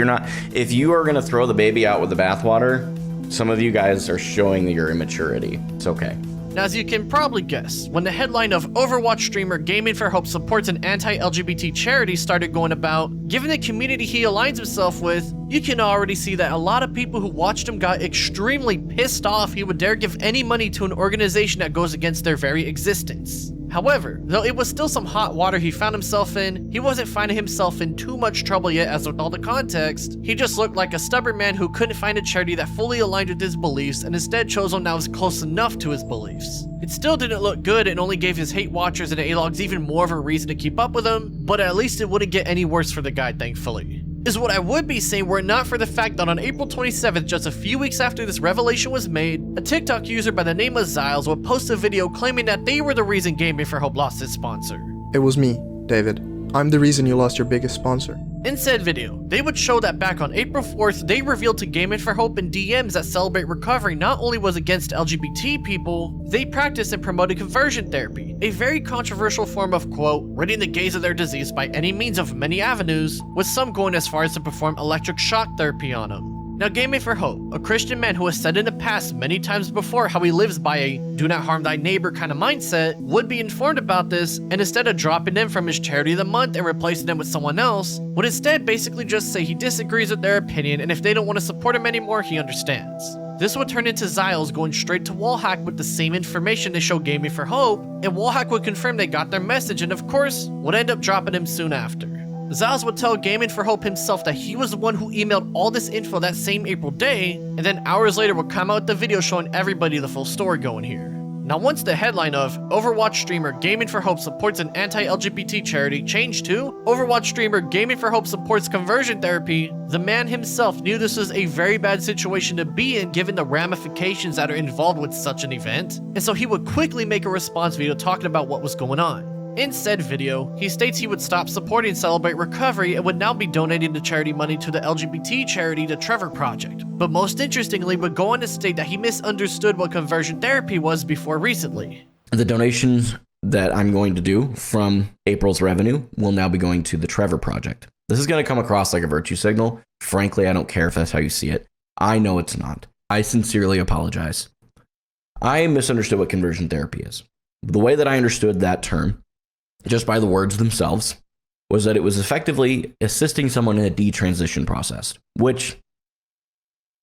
you are going to throw the baby out with the bathwater, some of you guys are showing your immaturity. It's okay. Now, as you can probably guess, when the headline of Overwatch streamer Gamin4Hope supports an anti-LGBT charity started going about, given the community he aligns himself with, you can already see that a lot of people who watched him got extremely pissed off he would dare give any money to an organization that goes against their very existence. However, though it was still some hot water he found himself in, he wasn't finding himself in too much trouble yet, as with all the context. He just looked like a stubborn man who couldn't find a charity that fully aligned with his beliefs and instead chose one that was close enough to his beliefs. It still didn't look good and only gave his hate watchers and A-logs even more of a reason to keep up with him, but at least it wouldn't get any worse for the guy, thankfully. Is what I would be saying were it not for the fact that on April 27th, just a few weeks after this revelation was made, a TikTok user by the name of Zyles would post a video claiming that they were the reason Gamin4Hope lost its sponsor. It was me, David. I'm the reason you lost your biggest sponsor. In said video, they would show that back on April 4th, they revealed to Gamin4Hope in DMs that Celebrate Recovery not only was against LGBT people, they practiced and promoted conversion therapy, a very controversial form of, quote, ridding the gays of their disease by any means of many avenues, with some going as far as to perform electric shock therapy on them. Now, Gamin4Hope, a Christian man who has said in the past many times before how he lives by a do not harm thy neighbor kind of mindset, would be informed about this, and instead of dropping them from his charity of the month and replacing them with someone else, would instead basically just say he disagrees with their opinion, and if they don't want to support him anymore, he understands. This would turn into Zyles going straight to Wallhack with the same information they show Gamin4Hope, and Wallhack would confirm they got their message, and of course, would end up dropping him soon after. Zyles would tell Gamin4Hope himself that he was the one who emailed all this info that same April day, and then hours later would come out with the video showing everybody the full story going here. Now, once the headline of Overwatch streamer Gamin4Hope supports an anti-LGBT charity changed to Overwatch streamer Gamin4Hope supports conversion therapy, the man himself knew this was a very bad situation to be in given the ramifications that are involved with such an event, and so he would quickly make a response video talking about what was going on. In said video, he states he would stop supporting Celebrate Recovery and would now be donating the charity money to the LGBT charity, the Trevor Project, but most interestingly would go on to state that he misunderstood what conversion therapy was before recently. The donations that I'm going to do from April's revenue will now be going to the Trevor Project. This is going to come across like a virtue signal. Frankly, I don't care if that's how you see it. I know it's not. I sincerely apologize. I misunderstood what conversion therapy is. The way that I understood that term, just by the words themselves, was that it was effectively assisting someone in a detransition process, which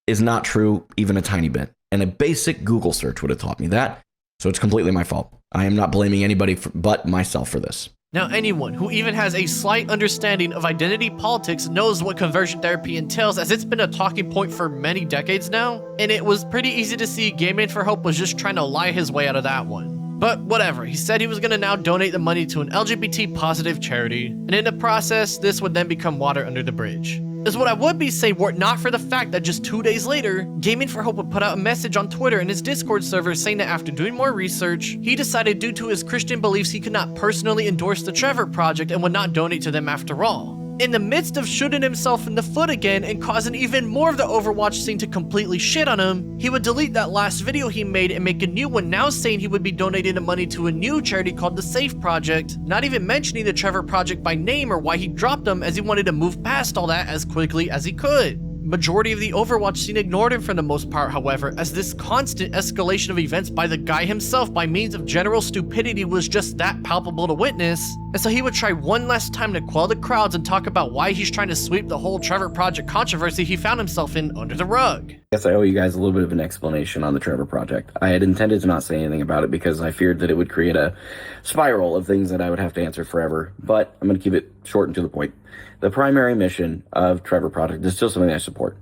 is not true even a tiny bit. And a basic Google search would have taught me that, so it's completely my fault. I am not blaming anybody but myself for this. Now, anyone who even has a slight understanding of identity politics knows what conversion therapy entails, as it's been a talking point for many decades now, and it was pretty easy to see Gamin4Hope was just trying to lie his way out of that one. But whatever, he said he was going to now donate the money to an LGBT positive charity, and in the process, this would then become water under the bridge. Is what I would be saying were it not for the fact that just 2 days later, Gamin4Hope would put out a message on Twitter and his Discord server saying that after doing more research, he decided due to his Christian beliefs he could not personally endorse the Trevor Project and would not donate to them after all. In the midst of shooting himself in the foot again and causing even more of the Overwatch scene to completely shit on him, he would delete that last video he made and make a new one now saying he would be donating the money to a new charity called the Safe Project, not even mentioning the Trevor Project by name or why he dropped them, as he wanted to move past all that as quickly as he could. Majority of the Overwatch scene ignored him for the most part, however, as this constant escalation of events by the guy himself by means of general stupidity was just that palpable to witness, and so he would try one last time to quell the crowds and talk about why he's trying to sweep the whole Trevor Project controversy he found himself in under the rug. I guess I owe you guys a little bit of an explanation on the Trevor Project. I had intended to not say anything about it because I feared that it would create a spiral of things that I would have to answer forever, but I'm going to keep it short and to the point. The primary mission of Trevor Project is still something I support.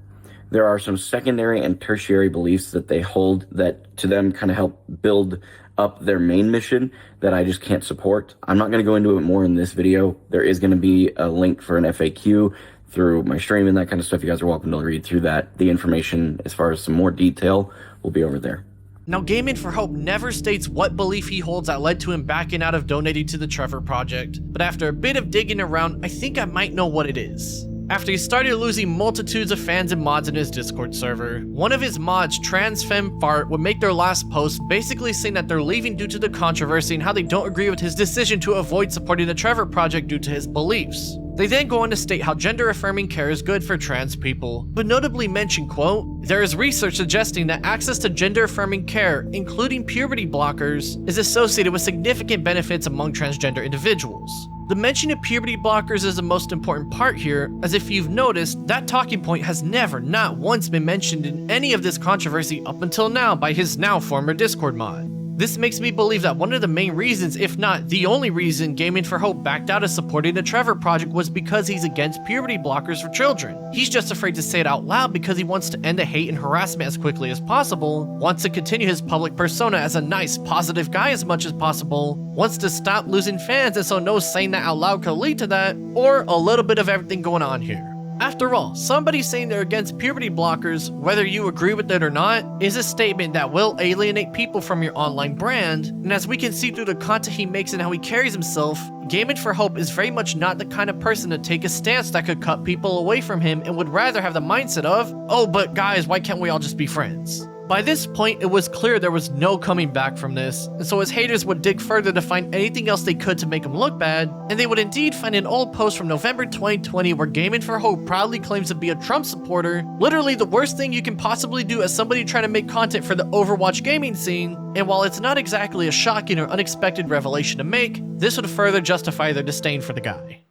There are some secondary and tertiary beliefs that they hold that to them kind of help build up their main mission that I just can't support. I'm not going to go into it more in this video. There is going to be a link for an FAQ through my stream and that kind of stuff. You guys are welcome to read through that. The information as far as some more detail will be over there. Now, Gamin4Hope never states what belief he holds that led to him backing out of donating to the Trevor Project, but after a bit of digging around, I think I might know what it is. After he started losing multitudes of fans and mods in his Discord server, one of his mods, TransFemFart, would make their last post basically saying that they're leaving due to the controversy and how they don't agree with his decision to avoid supporting the Trevor Project due to his beliefs. They then go on to state how gender-affirming care is good for trans people, but notably mention, quote, there is research suggesting that access to gender-affirming care, including puberty blockers, is associated with significant benefits among transgender individuals. The mention of puberty blockers is the most important part here, as if you've noticed, that talking point has never, not once been mentioned in any of this controversy up until now by his now former Discord mod. This makes me believe that one of the main reasons, if not the only reason, Gamin4Hope backed out of supporting the Trevor Project was because he's against puberty blockers for children. He's just afraid to say it out loud because he wants to end the hate and harassment as quickly as possible, wants to continue his public persona as a nice, positive guy as much as possible, wants to stop losing fans, and so knows saying that out loud could lead to that, or a little bit of everything going on here. After all, somebody saying they're against puberty blockers, whether you agree with it or not, is a statement that will alienate people from your online brand, and as we can see through the content he makes and how he carries himself, Gamin4Hope is very much not the kind of person to take a stance that could cut people away from him and would rather have the mindset of, oh, but guys, why can't we all just be friends? By this point, it was clear there was no coming back from this, and so his haters would dig further to find anything else they could to make him look bad, and they would indeed find an old post from November 2020 where Gamin4Hope proudly claims to be a Trump supporter, literally the worst thing you can possibly do as somebody trying to make content for the Overwatch gaming scene, and while it's not exactly a shocking or unexpected revelation to make, this would further justify their disdain for the guy.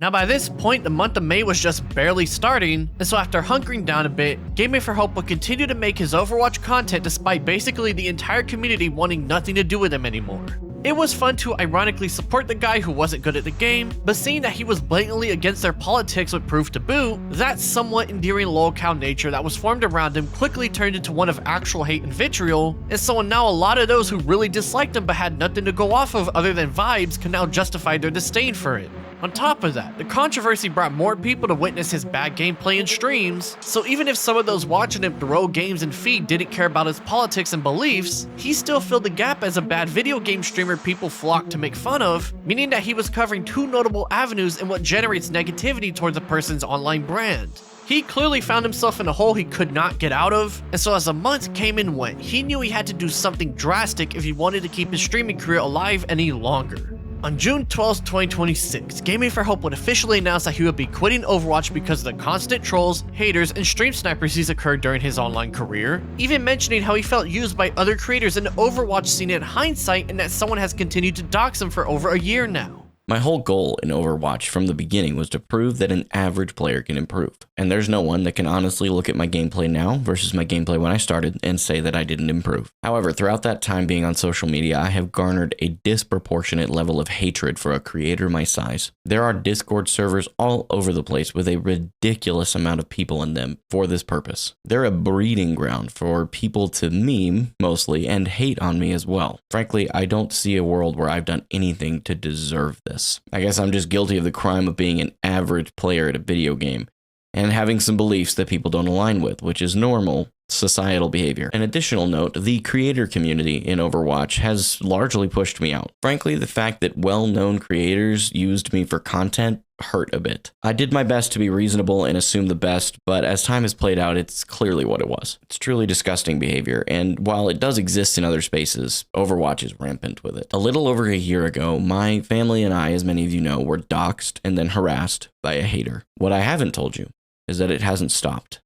Now by this point, the month of May was just barely starting, and so after hunkering down a bit, Gamin4Hope would continue to make his Overwatch content despite basically the entire community wanting nothing to do with him anymore. It was fun to ironically support the guy who wasn't good at the game, but seeing that he was blatantly against their politics with proof to boot, that somewhat endearing Lolcow nature that was formed around him quickly turned into one of actual hate and vitriol, and so now a lot of those who really disliked him but had nothing to go off of other than vibes can now justify their disdain for it. On top of that, the controversy brought more people to witness his bad gameplay and streams, so even if some of those watching him throw games and feed didn't care about his politics and beliefs, he still filled the gap as a bad video game streamer people flocked to make fun of, meaning that he was covering two notable avenues in what generates negativity towards a person's online brand. He clearly found himself in a hole he could not get out of, and so as the month came and went, he knew he had to do something drastic if he wanted to keep his streaming career alive any longer. On June 12, 2026, Gamin4Hope would officially announce that he would be quitting Overwatch because of the constant trolls, haters, and stream snipers he's occurred during his online career, even mentioning how he felt used by other creators in the Overwatch scene in hindsight and that someone has continued to dox him for over a year now. My whole goal in Overwatch from the beginning was to prove that an average player can improve, and there's no one that can honestly look at my gameplay now versus my gameplay when I started and say that I didn't improve. However, throughout that time being on social media, I have garnered a disproportionate level of hatred for a creator my size. There are Discord servers all over the place with a ridiculous amount of people in them for this purpose. They're a breeding ground for people to meme, mostly, and hate on me as well. Frankly, I don't see a world where I've done anything to deserve this. I guess I'm just guilty of the crime of being an average player at a video game and having some beliefs that people don't align with, which is normal societal behavior. An additional note, the creator community in Overwatch has largely pushed me out. Frankly, the fact that well-known creators used me for content hurt a bit. I did my best to be reasonable and assume the best, but as time has played out, it's clearly what it was. It's truly disgusting behavior, and while it does exist in other spaces, Overwatch is rampant with it. A little over a year ago, my family and I, as many of you know, were doxxed and then harassed by a hater. What I haven't told you is that it hasn't stopped,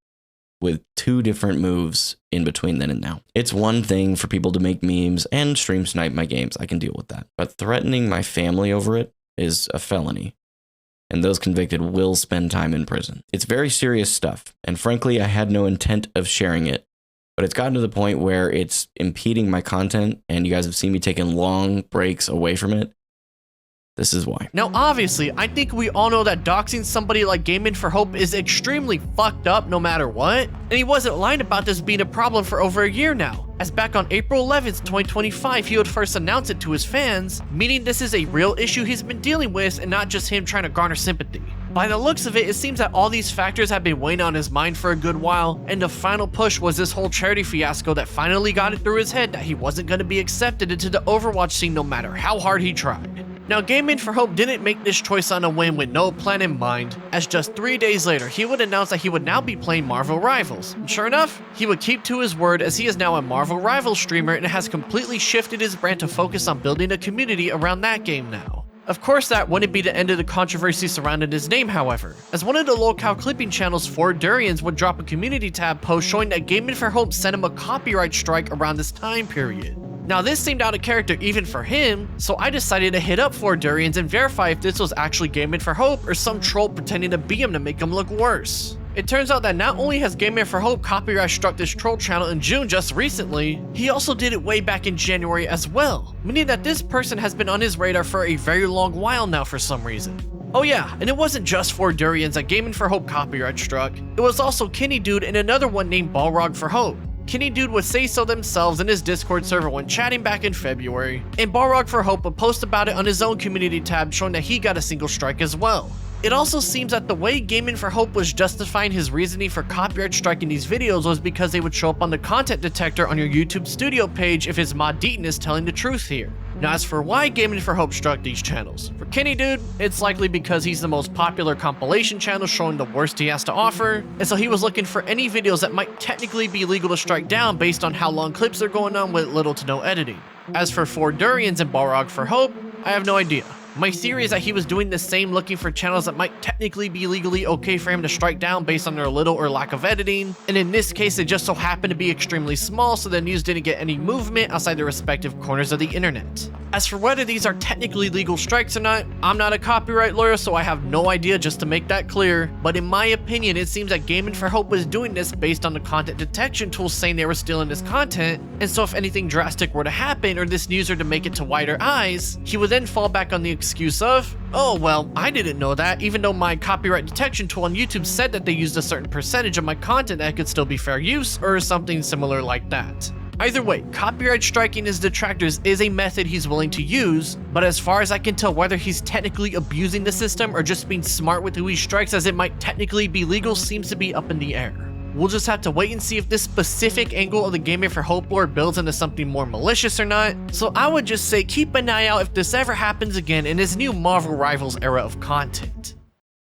with 2 different moves in between then and now. It's one thing for people to make memes and stream snipe my games. I can deal with that. But threatening my family over it is a felony, and those convicted will spend time in prison. It's very serious stuff, and frankly, I had no intent of sharing it, but it's gotten to the point where it's impeding my content, and you guys have seen me taking long breaks away from it. This is why. Now obviously, I think we all know that doxing somebody like Gamin4Hope is extremely fucked up no matter what, and he wasn't lying about this being a problem for over a year now, as back on April 11th, 2025, he would first announce it to his fans, meaning this is a real issue he's been dealing with and not just him trying to garner sympathy. By the looks of it, it seems that all these factors have been weighing on his mind for a good while, and the final push was this whole charity fiasco that finally got it through his head that he wasn't going to be accepted into the Overwatch scene no matter how hard he tried. Now, Gamin4Hope didn't make this choice on a whim with no plan in mind, as just 3 days later, he would announce that he would now be playing Marvel Rivals. And sure enough, he would keep to his word as he is now a Marvel Rivals streamer and has completely shifted his brand to focus on building a community around that game now. Of course, that wouldn't be the end of the controversy surrounding his name, however, as one of the Lolcow clipping channels, 4Durians, would drop a community tab post showing that Gamin4Hope sent him a copyright strike around this time period. Now this seemed out of character even for him, so I decided to hit up 4Durians and verify if this was actually Gamin4Hope or some troll pretending to be him to make him look worse. It turns out that not only has Gamin4Hope copyright struck this troll channel in June just recently, he also did it way back in January as well, meaning that this person has been on his radar for a very long while now for some reason. Oh yeah, and it wasn't just 4Durians that Gamin4Hope copyright struck, it was also Kenny Dude and another one named Balrog4Hope. Kenny Dude would say so themselves in his Discord server when chatting back in February, and Balrog4Hope would post about it on his own community tab showing that he got a single strike as well. It also seems that the way Gamin4Hope was justifying his reasoning for copyright striking these videos was because they would show up on the content detector on your YouTube studio page if his mod Deaton is telling the truth here. Now as for why Gamin4Hope struck these channels, for Kenny Dude, it's likely because he's the most popular compilation channel showing the worst he has to offer, and so he was looking for any videos that might technically be legal to strike down based on how long clips are going on with little to no editing. As for 4Durians and Balrog4Hope, I have no idea. My theory is that he was doing the same looking for channels that might technically be legally okay for him to strike down based on their little or lack of editing, and in this case it just so happened to be extremely small so the news didn't get any movement outside their respective corners of the internet. As for whether these are technically legal strikes or not, I'm not a copyright lawyer so I have no idea, just to make that clear, but in my opinion it seems that Gamin4Hope was doing this based on the content detection tools saying they were stealing this content, and so if anything drastic were to happen or this news were to make it to wider eyes, he would then fall back on the excuse of, oh well, I didn't know that, even though my copyright detection tool on YouTube said that they used a certain percentage of my content that could still be fair use, or something similar like that. Either way, copyright striking his detractors is a method he's willing to use, but as far as I can tell, whether he's technically abusing the system or just being smart with who he strikes as it might technically be legal seems to be up in the air. We'll just have to wait and see if this specific angle of the Gamin4Hope lore builds into something more malicious or not, so I would just say keep an eye out if this ever happens again in his new Marvel Rivals era of content.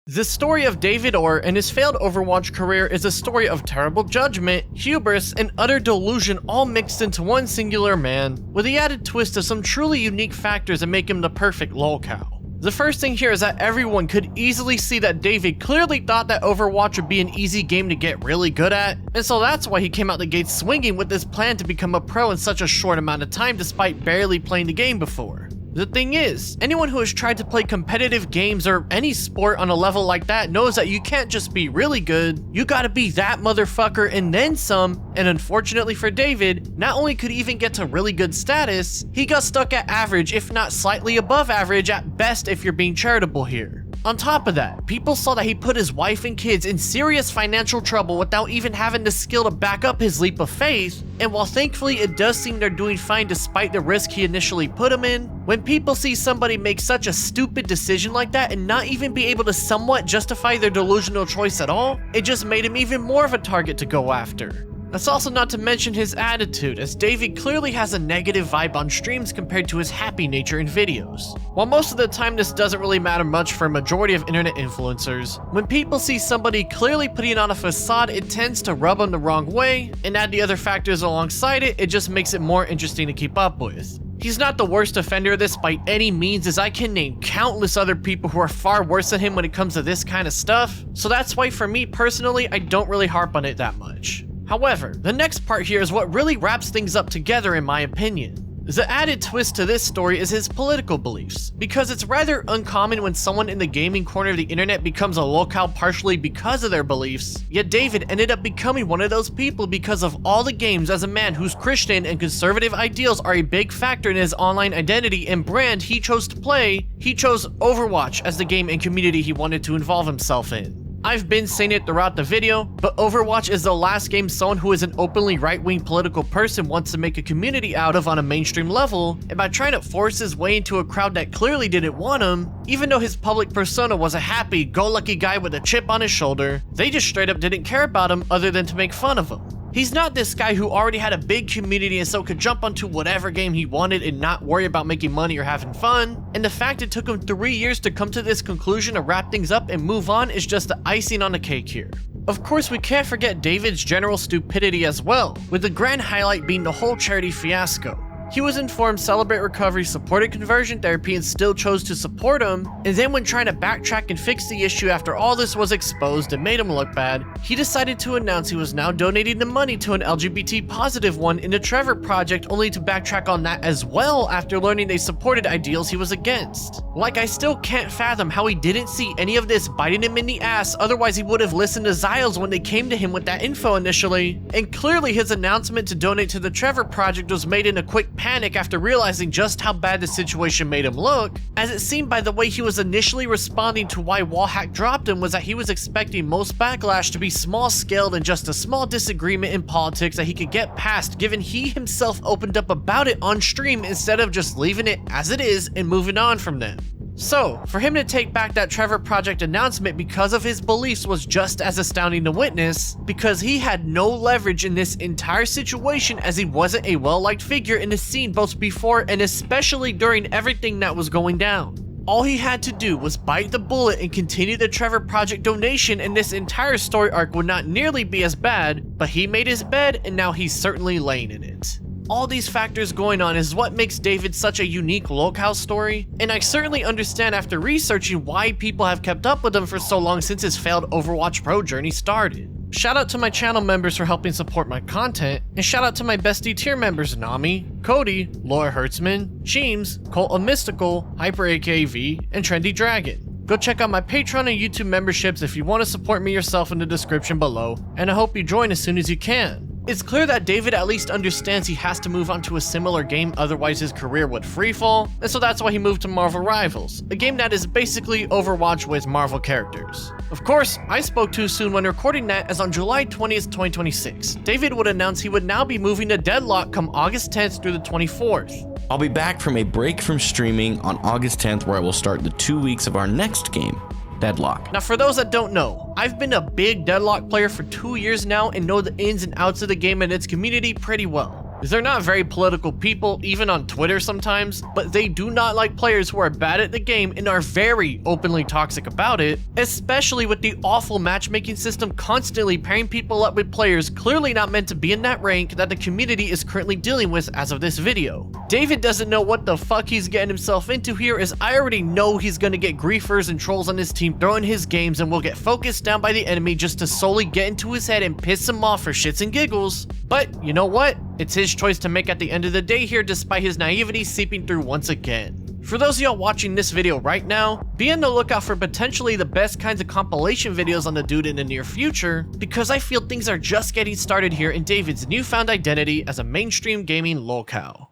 The story of David Orr and his failed Overwatch career is a story of terrible judgment, hubris, and utter delusion all mixed into one singular man, with the added twist of some truly unique factors that make him the perfect Lolcow. The first thing here is that everyone could easily see that David clearly thought that Overwatch would be an easy game to get really good at, and so that's why he came out the gate swinging with this plan to become a pro in such a short amount of time despite barely playing the game before. The thing is, anyone who has tried to play competitive games or any sport on a level like that knows that you can't just be really good, you gotta be that motherfucker and then some, and unfortunately for David, not only could he even get to really good status, he got stuck at average if not slightly above average at best if you're being charitable here. On top of that, people saw that he put his wife and kids in serious financial trouble without even having the skill to back up his leap of faith, and while thankfully it does seem they're doing fine despite the risk he initially put them in, when people see somebody make such a stupid decision like that and not even be able to somewhat justify their delusional choice at all, it just made him even more of a target to go after. That's also not to mention his attitude, as David clearly has a negative vibe on streams compared to his happy nature in videos. While most of the time this doesn't really matter much for a majority of internet influencers, when people see somebody clearly putting on a facade, it tends to rub them the wrong way, and add the other factors alongside it, it just makes it more interesting to keep up with. He's not the worst offender of this by any means, as I can name countless other people who are far worse than him when it comes to this kind of stuff, so that's why for me personally, I don't really harp on it that much. However, the next part here is what really wraps things up together in my opinion. The added twist to this story is his political beliefs, because it's rather uncommon when someone in the gaming corner of the internet becomes a Lolcow partially because of their beliefs, yet David ended up becoming one of those people because of all the games as a man whose Christian and conservative ideals are a big factor in his online identity and brand he chose to play. He chose Overwatch as the game and community he wanted to involve himself in. I've been saying it throughout the video, but Overwatch is the last game someone who is an openly right-wing political person wants to make a community out of on a mainstream level, and by trying to force his way into a crowd that clearly didn't want him, even though his public persona was a happy-go-lucky guy with a chip on his shoulder, they just straight up didn't care about him other than to make fun of him. He's not this guy who already had a big community and so could jump onto whatever game he wanted and not worry about making money or having fun, and the fact it took him 3 years to come to this conclusion to wrap things up and move on is just the icing on the cake here. Of course, we can't forget David's general stupidity as well, with the grand highlight being the whole charity fiasco. He was informed Celebrate Recovery supported conversion therapy and still chose to support him, and then when trying to backtrack and fix the issue after all this was exposed and made him look bad, he decided to announce he was now donating the money to an LGBT positive one in the Trevor Project, only to backtrack on that as well after learning they supported ideals he was against. Like, I still can't fathom how he didn't see any of this biting him in the ass, otherwise he would have listened to Zyles when they came to him with that info initially. And clearly his announcement to donate to the Trevor Project was made in a quick panic after realizing just how bad the situation made him look, as it seemed by the way he was initially responding to why Wallhack dropped him was that he was expecting most backlash to be small scaled and just a small disagreement in politics that he could get past, given he himself opened up about it on stream instead of just leaving it as it is and moving on from them. So, for him to take back that Trevor Project announcement because of his beliefs was just as astounding to witness, because he had no leverage in this entire situation as he wasn't a well-liked figure in the scene both before and especially during everything that was going down. All he had to do was bite the bullet and continue the Trevor Project donation, and this entire story arc would not nearly be as bad, but he made his bed and now he's certainly laying in it. All these factors going on is what makes David such a unique Lolcow story, and I certainly understand after researching why people have kept up with him for so long since his failed Overwatch Pro journey started. Shout out to my channel members for helping support my content, and shout out to my bestie tier members Nami, Cody, Laura Hertzman, Jeems, Cult of Mystical, Hyper AKV, and Trendy Dragon. Go check out my Patreon and YouTube memberships if you want to support me yourself in the description below, and I hope you join as soon as you can. It's clear that David at least understands he has to move on to a similar game, otherwise his career would freefall, and so that's why he moved to Marvel Rivals, a game that is basically Overwatch with Marvel characters. Of course, I spoke too soon when recording that, as on July 20th, 2026, David would announce he would now be moving to Deadlock come August 10th through the 24th. I'll be back from a break from streaming on August 10th, where I will start the 2 weeks of our next game, Deadlock. Now, for those that don't know, I've been a big Deadlock player for 2 years now and know the ins and outs of the game and its community pretty well. They're not very political people, even on Twitter sometimes, but they do not like players who are bad at the game and are very openly toxic about it, especially with the awful matchmaking system constantly pairing people up with players clearly not meant to be in that rank that the community is currently dealing with as of this video. David doesn't know what the fuck he's getting himself into here, as I already know he's gonna get griefers and trolls on his team throwing his games and will get focused down by the enemy just to solely get into his head and piss him off for shits and giggles. But you know what? It's his choice to make at the end of the day here, despite his naivety seeping through once again. For those of y'all watching this video right now, be on the lookout for potentially the best kinds of compilation videos on the dude in the near future, because I feel things are just getting started here in David's newfound identity as a mainstream gaming Lolcow.